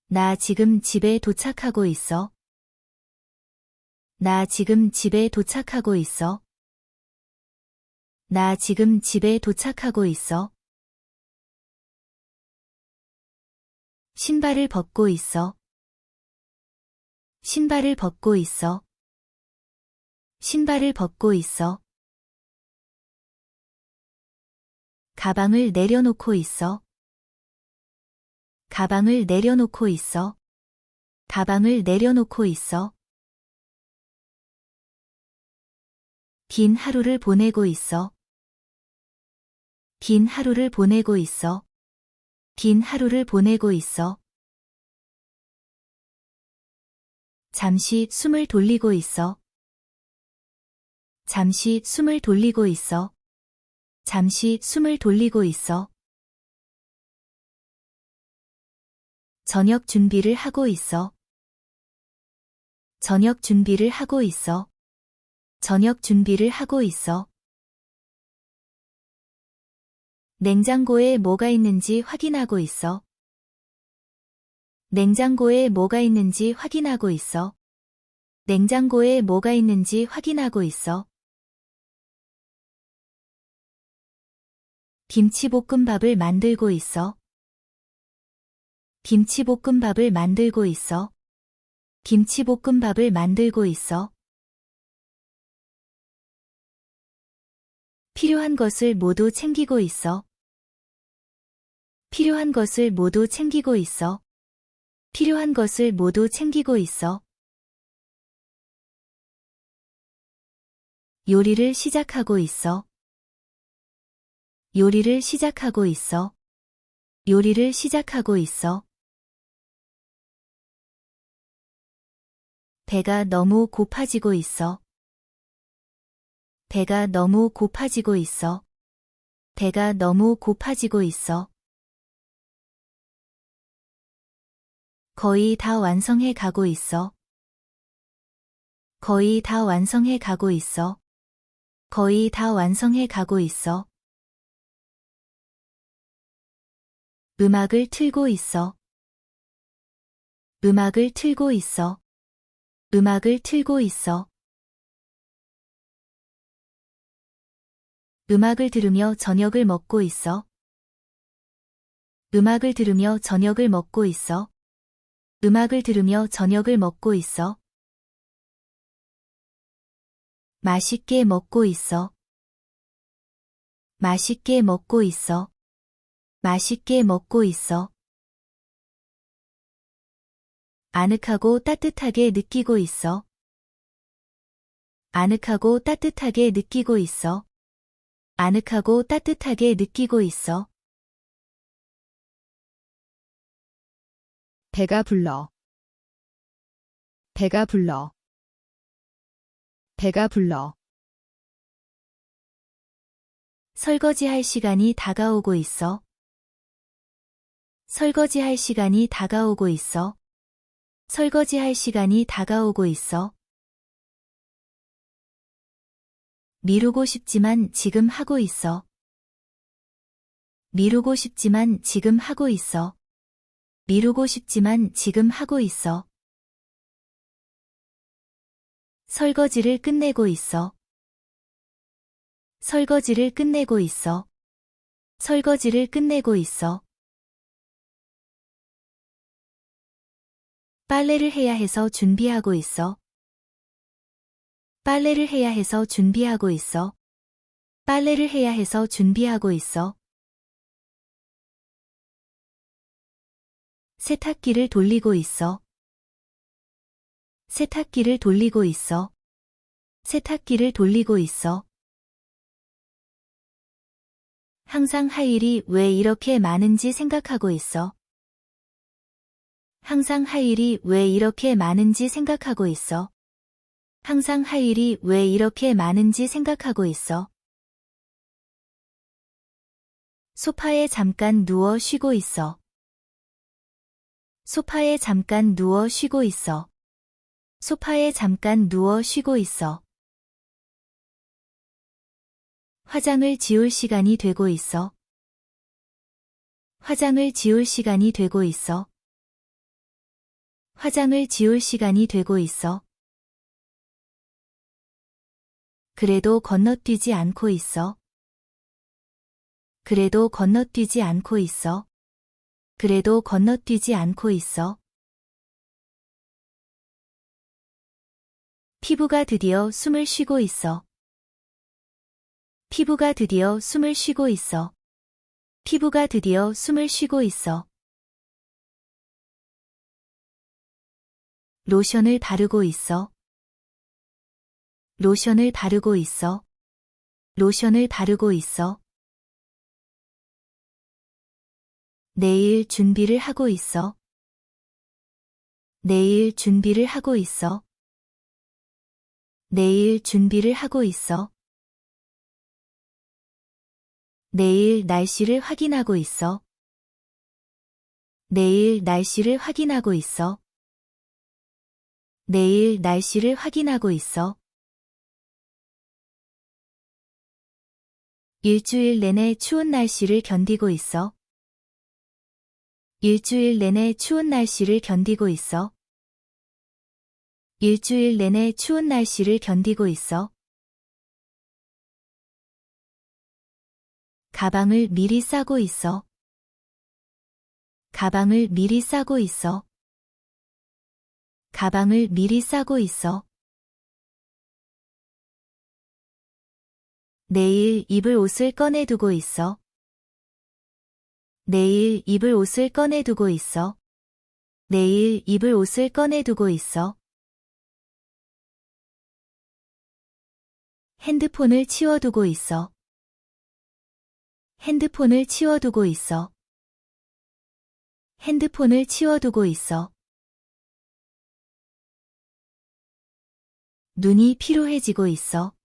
나 지금 집에 도착하고 있어. 나 지금 집에 도착하고 있어. 나 지금 집에 도착하고 있어. 신발을 벗고 있어. 신발을 벗고 있어. 신발을 벗고 있어. 가방을 내려놓고 있어. 가방을 내려놓고 있어. 가방을 내려놓고 있어. 긴 하루를 보내고 있어. 긴 하루를 보내고 있어. 긴 하루를 보내고 있어. 잠시 숨을 돌리고 있어. 잠시 숨을 돌리고 있어. 잠시 숨을 돌리고 있어. 저녁 준비를 하고 있어. 저녁 준비를 하고 있어. 저녁 준비를 하고 있어. 냉장고에 뭐가 있는지 확인하고 있어. 냉장고에 뭐가 있는지 확인하고 있어. 냉장고에 뭐가 있는지 확인하고 있어. 김치볶음밥을 만들고 있어. 김치볶음밥을 만들고 있어. 김치볶음밥을 만들고 있어. 필요한 것을 모두 챙기고 있어. 필요한 것을 모두 챙기고 있어. 필요한 것을 모두 챙기고 있어. 요리를 시작하고 있어. 요리를 시작하고 있어. 요리를 시작하고 있어. 배가 너무 고파지고 있어. 배가 너무 고파지고 있어. 배가 너무 고파지고 있어. 거의 다 완성해 가고 있어. 거의 다 완성해 가고 있어. 거의 다 완성해 가고 있어. 음악을 틀고 있어. 음악을 틀고 있어. 음악을 틀고 있어. 음악을 들으며 저녁을 먹고 있어. 음악을 들으며 저녁을 먹고 있어. 음악을 들으며 저녁을 먹고 있어. 맛있게 먹고 있어. 맛있게 먹고 있어. 맛있게 먹고 있어. 아늑하고 따뜻하게 느끼고 있어. 아늑하고 따뜻하게 느끼고 있어. 아늑하고 따뜻하게 느끼고 있어. 배가 불러. 배가 불러. 배가 불러. 설거지할 시간이 다가오고 있어. 설거지할 시간이 다가오고 있어. 설거지할 시간이 다가오고 있어. 미루고 싶지만 지금 하고 있어. 미루고 싶지만 지금 하고 있어. 미루고 싶지만 지금 하고 있어. 설거지를 끝내고 있어. 설거지를 끝내고 있어. 설거지를 끝내고 있어. 빨래를 해야 해서 준비하고 있어. 빨래를 해야 해서 준비하고 있어. 빨래를 해야 해서 준비하고 있어. 세탁기를 돌리고 있어. 세탁기를 돌리고 있어. 세탁기를 돌리고 있어. 항상 할 일이 왜 이렇게 많은지 생각하고 있어. 항상 할 일이 왜 이렇게 많은지 생각하고 있어. 항상 할 일이 왜 이렇게 많은지 생각하고 있어. 소파에 잠깐 누워 쉬고 있어. 소파에 잠깐 누워 쉬고 있어. 소파에 잠깐 누워 쉬고 있어. 화장을 지울 시간이 되고 있어. 화장을 지울 시간이 되고 있어. 화장을 지울 시간이 되고 있어. 그래도 건너뛰지 않고 있어. 그래도 건너뛰지 않고 있어. 그래도 건너뛰지 않고 있어. 피부가 드디어 숨을 쉬고 있어. 피부가 드디어 숨을 쉬고 있어. 피부가 드디어 숨을 쉬고 있어. 로션을 바르고 있어. 로션을 바르고 있어. 로션을 바르고 있어. 내일 준비를 하고 있어. 내일 준비를 하고 있어. 내일 준비를 하고 있어. 내일 날씨를 확인하고 있어. 내일 날씨를 확인하고 있어. 내일 날씨를 확인하고 있어. 일주일 내내 추운 날씨를 견디고 있어. 일주일 내내 추운 날씨를 견디고 있어. 일주일 내내 추운 날씨를 견디고 있어. 가방을 미리 싸고 있어. 가방을 미리 싸고 있어. 가방을 미리 싸고 있어. 내일 입을 옷을 꺼내두고 있어. 내일 입을 옷을 꺼내두고 있어. 내일 입을 옷을 꺼내두고 있어. 핸드폰을 치워두고 있어. 핸드폰을 치워두고 있어. 핸드폰을 치워두고 있어. 눈이 피로해지고 있어.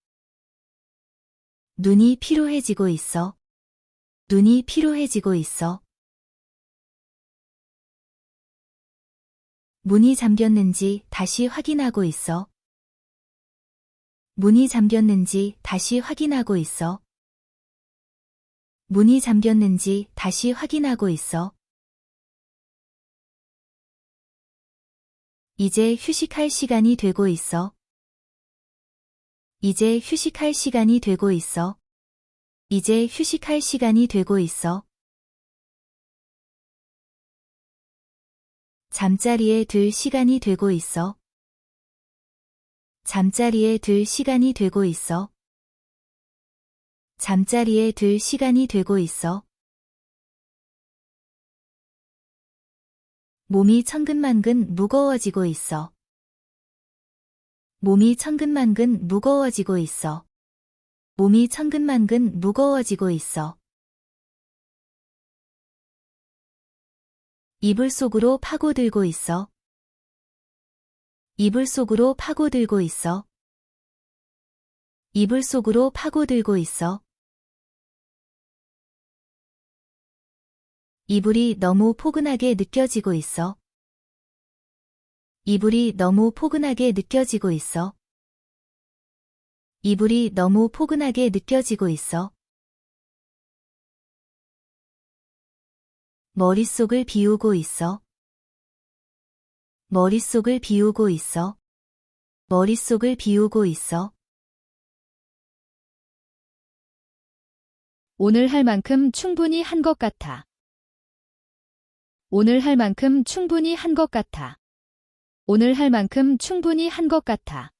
눈이 피로해지고 있어. 눈이 피로해지고 있어. 문이 잠겼는지 다시 확인하고 있어. 문이 잠겼는지 다시 확인하고 있어. 문이 잠겼는지 다시 확인하고 있어. 이제 휴식할 시간이 되고 있어. 이제 휴식할 시간이 되고 있어. 이제 휴식할 시간이 되고 있어. 잠자리에 들 시간이 되고 있어. 잠자리에 들 시간이 되고 있어. 잠자리에 들 시간이 되고 있어. 몸이 천근만근 무거워지고 있어. 몸이 천근만근 무거워지고 있어. 몸이 천근만근 무거워지고 있어. 이불 속으로 파고들고 있어. 이불 속으로 파고들고 있어. 이불 속으로 파고들고 있어. 이불이 너무 포근하게 느껴지고 있어. 이불이 너무 포근하게 느껴지고 있어. 이불이 너무 포근하게 느껴지고 있어. 머릿속을 비우고 있어. 머릿속을 비우고 있어. 머릿속을 비우고 있어. 오늘 할 만큼 충분히 한 것 같아. 오늘 할 만큼 충분히 한 것 같아. 오늘 할 만큼 충분히 한 것 같아.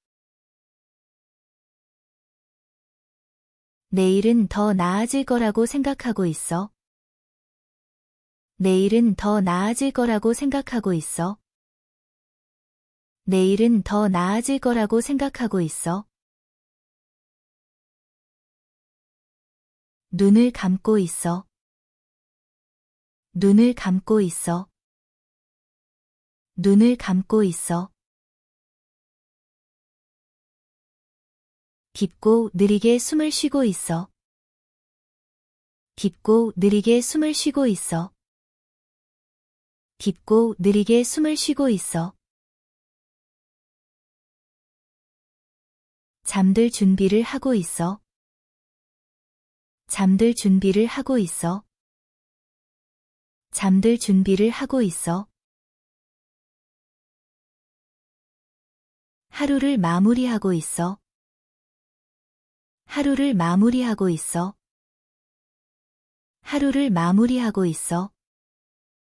내일은 더 나아질 거라고 생각하고 있어. 내일은 더 나아질 거라고 생각하고 있어. 내일은 더 나아질 거라고 생각하고 있어. 눈을 감고 있어. 눈을 감고 있어. 눈을 감고 있어. 깊고 느리게 숨을 쉬고 있어. 깊고 느리게 숨을 쉬고 있어. 깊고 느리게 숨을 쉬고 있어. 잠들 준비를 하고 있어. 잠들 준비를 하고 있어. 잠들 준비를 하고 있어. 하루를 마무리하고 있어. 하루를 마무리하고 있어. 하루를 마무리하고 있어.